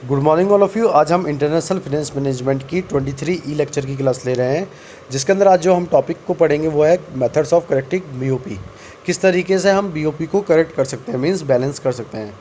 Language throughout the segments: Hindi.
Good morning all of you. आज हम इंटरनेशनल फाइनेंस मैनेजमेंट की 23 ई लेक्चर की क्लास ले रहे हैं, जिसके अंदर आज जो हम टॉपिक को पढ़ेंगे वो है मेथड्स ऑफ करेक्टिंग बीओपी। किस तरीके से हम बीओपी को करेक्ट कर सकते हैं, मींस बैलेंस कर सकते हैं।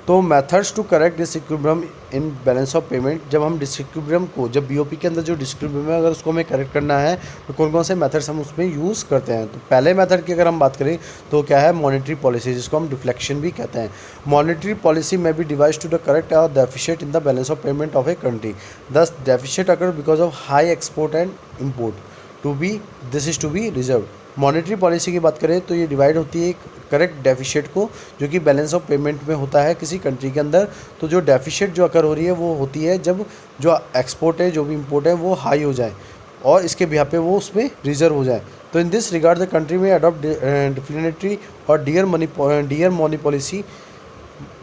तो methods to correct disequilibrium in balance of payment, जब हम डिसइक्विलिब्रियम को, जब बीओपी के अंदर जो डिसइक्विलिब्रियम है अगर उसको हमें करेक्ट करना है तो कौन कौन से मेथड्स हम उसमें यूज़ करते हैं। तो पहले मेथड की अगर हम बात करें तो क्या है, मॉनेटरी पॉलिसी, जिसको हम डिफ्लेक्शन भी कहते हैं। मॉनेटरी पॉलिसी में be devised to the correct और deficit in the balance of payment of a country. Thus deficit occur because of high export and import to be, this is to be reserve. Monetary policy की बात करें तो ये डिवाइड होती है करेक्ट डेफिशिट को, जो कि बैलेंस ऑफ पेमेंट में होता है किसी कंट्री के अंदर। तो जो डेफिशिट जो अकर हो रही है वो होती है जब जो एक्सपोर्ट है, जो भी इम्पोर्ट है, वो हाई हो जाए और इसके बिहाफ पे वो उसमें रिजर्व हो जाए। तो in this regard the country में अडॉप्ट डिफिनेटरी और dear money policy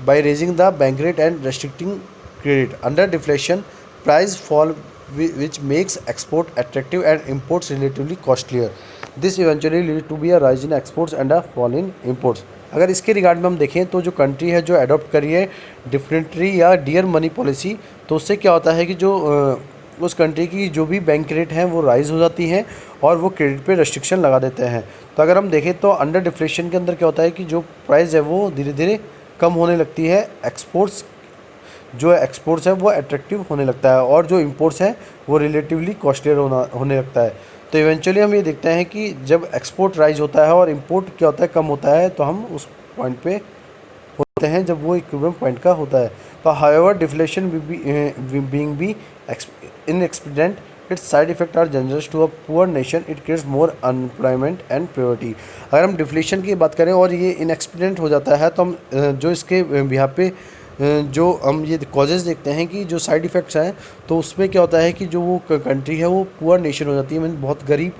by raising the bank rate and restricting credit. Under deflation, price fall which makes export attractive and imports relatively costlier. This eventually lead to be a rise in exports and a fall in imports. अगर इसके रिगार्ड में हम देखें तो जो कंट्री है जो अडॉप्ट करी है डिफिनेटरी या डियर मनी पॉलिसी, तो उससे क्या होता है कि जो उस कंट्री की जो भी बैंक रेट हैं वो राइज़ हो जाती हैं और वो क्रेडिट पे रेस्ट्रिक्शन लगा देते हैं। तो अगर हम देखें तो अंडर डिफ्लेशन के अंदर क्या होता है कि जो प्राइस है वो धीरे धीरे कम होने लगती है, एक्सपोर्ट्स है वो अट्रैक्टिव होने लगता है और जो इंपोर्ट्स हैं वो रिलेटिवली कॉस्टलियर होने लगता है। तो इवेंचुअली हम ये देखते हैं कि जब एक्सपोर्ट राइज होता है और इंपोर्ट क्या होता है, कम होता है, तो हम उस पॉइंट पे होते हैं जब वो इक्विलिब्रियम पॉइंट का होता है। तो however deflation being be inexpedient, its side effect are generous to a poor nation, it creates more unemployment and purity. अगर हम डिफ्लेशन की बात करें और ये इनएक्सपीडिएंट हो जाता है तो हम जो इसके यहाँ पे जो हम ये कॉजेज़ देखते हैं कि जो साइड इफ़ेक्ट्स हैं, तो उसमें क्या होता है कि जो वो कंट्री है वो पुअर नेशन हो जाती है, मीन बहुत गरीब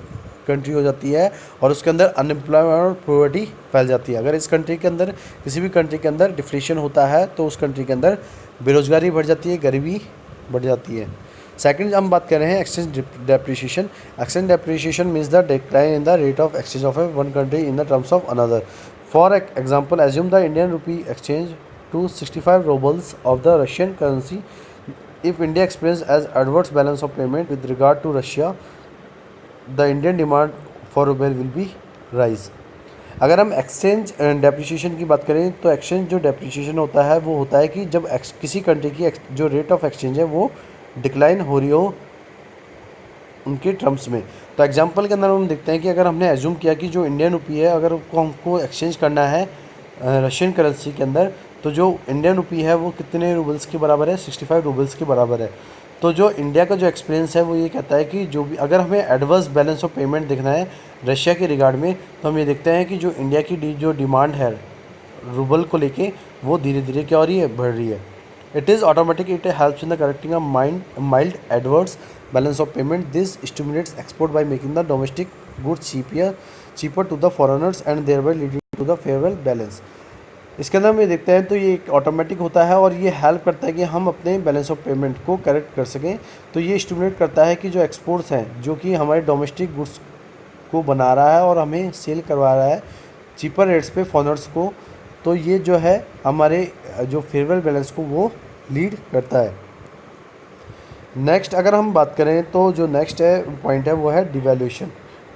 कंट्री हो जाती है और उसके अंदर अनएम्प्लॉयमेंट और पॉवर्टी फैल जाती है। अगर इस कंट्री के अंदर, किसी भी कंट्री के अंदर डिफ्लेशन होता है तो उस कंट्री के अंदर बेरोज़गारी बढ़ जाती है, गरीबी बढ़ जाती है। सेकंड हम बात कर रहे हैं exchange depreciation. Exchange depreciation means the decline in the rate of exchange of one country in the terms of another. For example, assume the Indian rupee exchange to 65 rubles of the Russian currency. If India experiences as adverse balance of payment with regard to Russia, the Indian demand for ruble will be rise. अगर हम एक्सचेंज डेप्रिसिएशन की बात करें तो एक्सचेंज जो डेप्रिसिएशन होता है वो होता है कि जब किसी कंट्री की जो रेट ऑफ एक्सचेंज है वो डिक्लाइन हो रही हो उनके टर्म्स में। तो एग्जांपल के अंदर हम देखते हैं कि अगर हमने एज्यूम किया कि जो इंडियन रुपी है अगर उसको हमको एक्सचेंज करना है रशियन करेंसी के अंदर, तो जो इंडियन रुपी है वो कितने रूबल्स के बराबर है, 65 रूबल्स के बराबर है। तो जो इंडिया का जो एक्सपीरियंस है वो ये कहता है कि जो भी अगर हमें एडवर्स बैलेंस ऑफ पेमेंट देखना है रशिया के रिगार्ड में, तो हम ये देखते हैं कि जो इंडिया की जो डिमांड है रूबल को लेके वो धीरे धीरे क्या हो रही है, बढ़ रही है। It is automatic, it helps in the correcting a mild adverse balance of payment. This stimulates export by making the domestic goods cheaper to the foreigners and thereby leading to the favourable balance. इसके अंदर हम ये देखते हैं तो ये एक ऑटोमेटिक होता है और ये हेल्प करता है कि हम अपने बैलेंस ऑफ पेमेंट को करेक्ट कर सकें। तो ये स्टिमुलेट करता है कि जो एक्सपोर्ट्स हैं जो कि हमारे डोमेस्टिक गुड्स को बना रहा है और हमें सेल करवा रहा है चीपर रेट्स पे फॉरेनर्स को, तो ये जो है हमारे जो फेवरेबल बैलेंस को वो लीड करता है। नेक्स्ट अगर हम बात करें तो जो नेक्स्ट है पॉइंट है वो है devaluation.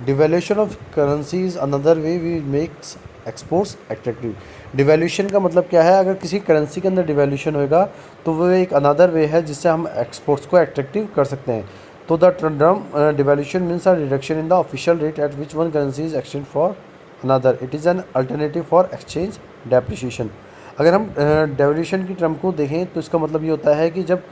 Devaluation of currency is another way we makes exports attractive. Devaluation का मतलब क्या है, अगर किसी करेंसी के अंदर डिवैल्यूएशन होएगा तो वो एक अनदर वे है जिससे हम एक्सपोर्ट्स को एट्रैक्टिव कर सकते हैं। तो the term devaluation means a reduction in the official rate at which one currency is exchange for another. It is an alternative for exchange depreciation. अगर हम डिवैल्यूएशन की टर्म को देखें तो इसका मतलब ये होता है कि जब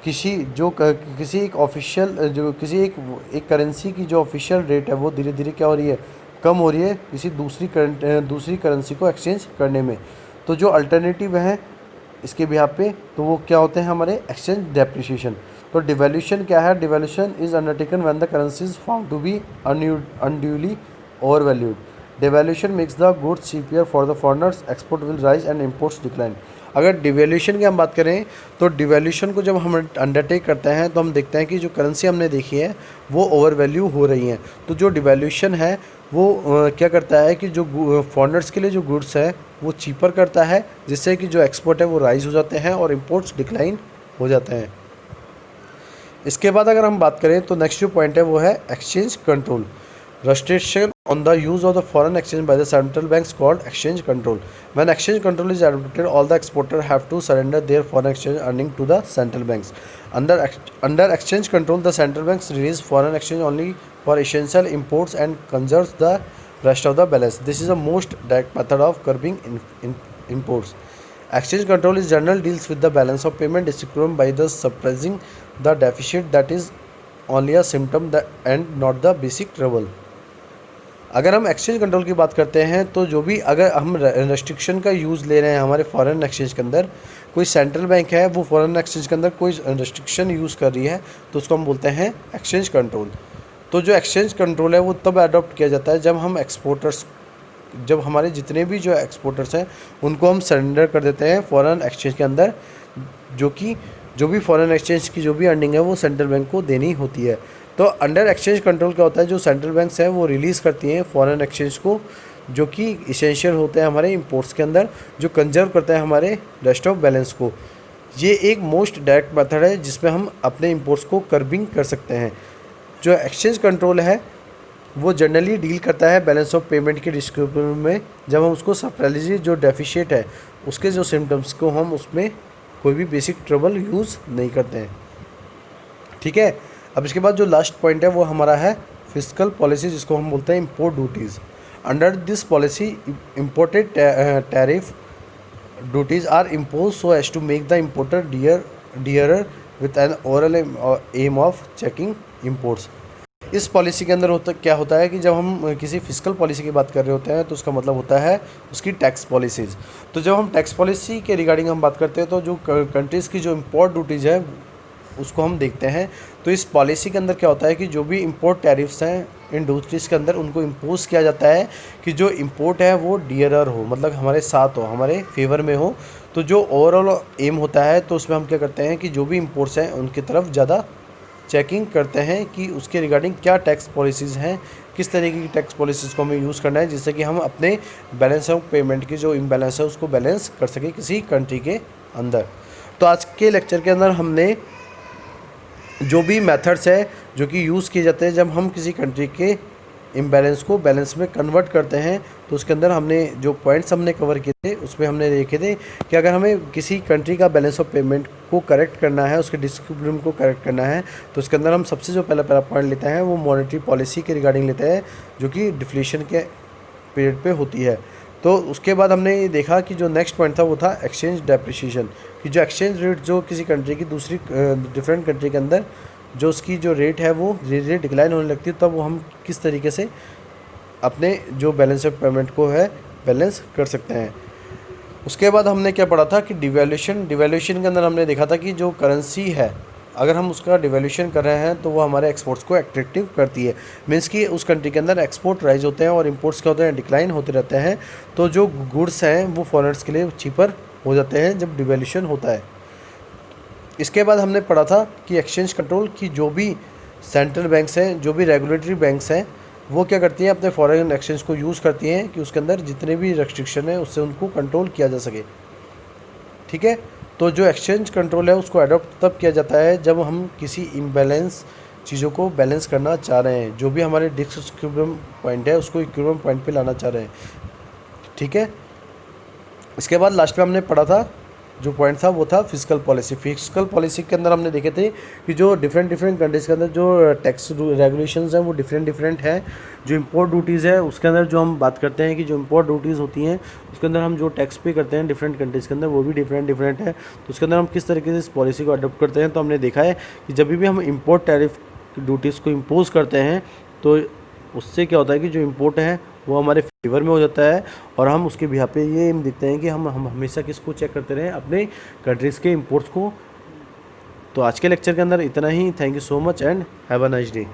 किसी एक ऑफिशियल जो किसी एक करेंसी की जो ऑफिशियल रेट है वो धीरे धीरे क्या हो रही है, कम हो रही है किसी दूसरी करेंसी को एक्सचेंज करने में, तो जो अल्टरनेटिव है इसके बिहाफ पे तो वो क्या होते हैं हमारे एक्सचेंज डेप्रिसिएशन। तो डिवैल्यूएशन क्या है, devaluation is undertaken when the currency is found to be unduly over valued. Devaluation makes the goods cheaper for the foreigners, export will rise and imports decline. अगर डिवैल्यूएशन की हम बात करें तो डिवैल्यूएशन को जब हम अंडरटेक करते हैं तो हम देखते हैं कि जो करेंसी हमने देखी है वो ओवर वैल्यू हो रही हैं। तो जो डिवैल्यूएशन है वो क्या करता है कि जो फॉरेनर्स के लिए जो गुड्स है वो चीपर करता है, जिससे कि जो एक्सपोर्ट है वो राइज हो जाते हैं और इम्पोर्ट्स डिक्लाइन हो जाते हैं। इसके बाद अगर हम बात करें तो नेक्स्ट जो पॉइंट है वो है exchange control. restriction on the use of the foreign exchange by the central banks called exchange control. When exchange control is adopted, all the exporters have to surrender their foreign exchange earning to the central banks. Under exchange control, the central banks release foreign exchange only for essential imports and conserves the rest of the balance. This is the most direct method of curbing imports. Exchange control is general deals with the balance of payment disequilibrium by the suppressing the deficit that is only a symptom and not the basic trouble. अगर हम एक्सचेंज कंट्रोल की बात करते हैं तो जो भी अगर हम रेस्ट्रिक्शन का यूज़ ले रहे हैं हमारे फॉरेन एक्सचेंज के अंदर, कोई सेंट्रल बैंक है वो फॉरेन एक्सचेंज के अंदर कोई रेस्ट्रिक्शन यूज़ कर रही है तो उसको हम बोलते हैं एक्सचेंज कंट्रोल। तो जो एक्सचेंज कंट्रोल है वो तब अडॉप्ट किया जाता है जब हमारे जितने भी जो एक्सपोर्टर्स हैं उनको हम सरेंडर कर देते हैं फॉरेन एक्सचेंज के अंदर, जो भी फॉरेन एक्सचेंज की जो भी अर्निंग है वो सेंट्रल बैंक को देनी होती है। तो अंडर एक्सचेंज कंट्रोल क्या होता है, जो सेंट्रल बैंक्स हैं वो रिलीज़ करती हैं फॉरेन एक्सचेंज को, जो कि इसेंशियल होते हैं हमारे इंपोर्ट्स के अंदर, जो कंजर्व करते हैं हमारे रेस्ट ऑफ बैलेंस को। ये एक मोस्ट डायरेक्ट मेथड है जिसमें हम अपने इंपोर्ट्स को कर्बिंग कर सकते हैं। जो एक्सचेंज कंट्रोल है वो जनरली डील करता है बैलेंस ऑफ पेमेंट के डिस्क्रिप्शन में, जब हम उसको सप्लाइज जो डेफिशिएट है उसके जो सिम्टम्स को हम उसमें कोई भी बेसिक ट्रबल यूज़ नहीं करते हैं। ठीक है, अब इसके बाद जो लास्ट पॉइंट है वो हमारा है फिस्कल पॉलिसी, जिसको हम बोलते हैं import duties. Under this policy imported tariff duties are impose so as to make the importer dearer with an overall aim of checking imports. इस पॉलिसी के अंदर क्या होता है कि जब हम किसी फिस्कल पॉलिसी की बात कर रहे होते हैं तो उसका मतलब होता है उसकी टैक्स पॉलिसीज़। तो जब हम टैक्स पॉलिसी के रिगार्डिंग हम बात करते हैं तो जो कंट्रीज़ की जो इम्पोर्ट ड्यूटीज़ है उसको हम देखते हैं। तो इस पॉलिसी के अंदर क्या होता है कि जो भी इंपोर्ट टैरिफ्स हैं इन ड्यूटीज़ के अंदर उनको इम्पोज किया जाता है कि जो इंपोर्ट है वो डियरर हो, मतलब हमारे साथ हो, हमारे फेवर में हो। तो जो ओवरऑल एम होता है तो उसमें हम क्या करते हैं कि जो भी इंपोर्ट्स हैं उनकी तरफ ज़्यादा चेकिंग करते हैं कि उसके रिगार्डिंग क्या टैक्स पॉलिसीज़ हैं, किस तरीके की टैक्स पॉलिसीज़ को हमें यूज़ करना है जिससे कि हम अपने बैलेंस ऑफ पेमेंट की जो इम्बैलेंस है उसको बैलेंस कर सकें किसी कंट्री के अंदर। तो आज के लेक्चर के अंदर हमने जो भी मेथड्स है जो कि यूज़ किए जाते हैं जब हम किसी कंट्री के इम्बैलेंस को बैलेंस में कन्वर्ट करते हैं, तो उसके अंदर हमने जो पॉइंट्स हमने कवर किए थे उसमें हमने देखे थे कि अगर हमें किसी कंट्री का बैलेंस ऑफ पेमेंट को करेक्ट करना है, उसके डिस्क्रिप्टिव को करेक्ट करना है, तो उसके अंदर हम सबसे जो पहला पॉइंट लेते हैं वो मॉनेटरी पॉलिसी के रिगार्डिंग लेते हैं जो कि डिफ्लेशन के पीरियड पे होती है। तो उसके बाद हमने ये देखा कि जो नेक्स्ट पॉइंट था वो था एक्सचेंज डेप्रिसिएशन, कि जो एक्सचेंज रेट जो किसी कंट्री की दूसरी डिफरेंट कंट्री के अंदर जो उसकी जो रेट है वो धीरे धीरे डिक्लाइन होने लगती है, तब वो हम किस तरीके से अपने जो बैलेंस ऑफ पेमेंट को है बैलेंस कर सकते हैं। उसके बाद हमने क्या पढ़ा था कि डिवैल्यूएशन के अंदर हमने देखा था कि जो करेंसी है अगर हम उसका डिवैल्यूएशन कर रहे हैं तो वो हमारे एक्सपोर्ट्स को एट्रैक्टिव करती है, मीन्स कि उस कंट्री के अंदर एक्सपोर्ट राइज होते हैं और इंपोर्ट्स क्या होते हैं डिक्लाइन होते रहते हैं। तो जो गुड्स हैं वो फॉरेनर्स के लिए चीपर हो जाते हैं जब डिवैल्यूएशन होता है। इसके बाद हमने पढ़ा था कि एक्सचेंज कंट्रोल की जो भी सेंट्रल बैंक्स हैं, जो भी रेगुलेटरी बैंक्स हैं, वो क्या करती हैं अपने फॉरेन एक्सचेंज को यूज़ करती हैं कि उसके अंदर जितने भी रेस्ट्रिक्शन है उससे उनको कंट्रोल किया जा सके। ठीक है, तो जो एक्सचेंज कंट्रोल है उसको अडॉप्ट तब किया जाता है जब हम किसी इम्बैलेंस चीज़ों को बैलेंस करना चाह रहे हैं, जो भी हमारे डिस्क्रिप्टिव पॉइंट है उसको इक्विलिब्रियम पॉइंट पे लाना चाह रहे हैं। ठीक है, इसके बाद लास्ट में हमने पढ़ा था जो पॉइंट था वो था फिस्कल पॉलिसी। फिस्कल पॉलिसी के अंदर हमने देखे थे कि जो डिफरेंट कंट्रीज़ के अंदर जो टैक्स रेगुलेशंस हैं वो डिफरेंट हैं। जो इंपोर्ट ड्यूटीज़ है उसके अंदर जो हम बात करते हैं कि जो इंपोर्ट ड्यूटीज़ होती हैं उसके अंदर हम जो टैक्स पे करते हैं डिफरेंट कंट्रीज़ के अंदर वो भी डिफरेंट है। तो उसके अंदर हम किस तरीके से इस पॉलिसी को अडॉप्ट करते हैं, तो हमने देखा है कि जब भी हम इंपोर्ट टैरिफ ड्यूटीज़ को इम्पोज करते हैं तो उससे क्या होता है कि जो इंपोर्ट है वो हमारे फेवर में हो जाता है और हम उसके बिहाफ पे ये देखते हैं कि हम हमेशा किसको चेक करते रहें, अपने कंट्रीज़ के इंपोर्ट्स को। तो आज के लेक्चर के अंदर इतना ही। Thank you so much and have a nice day.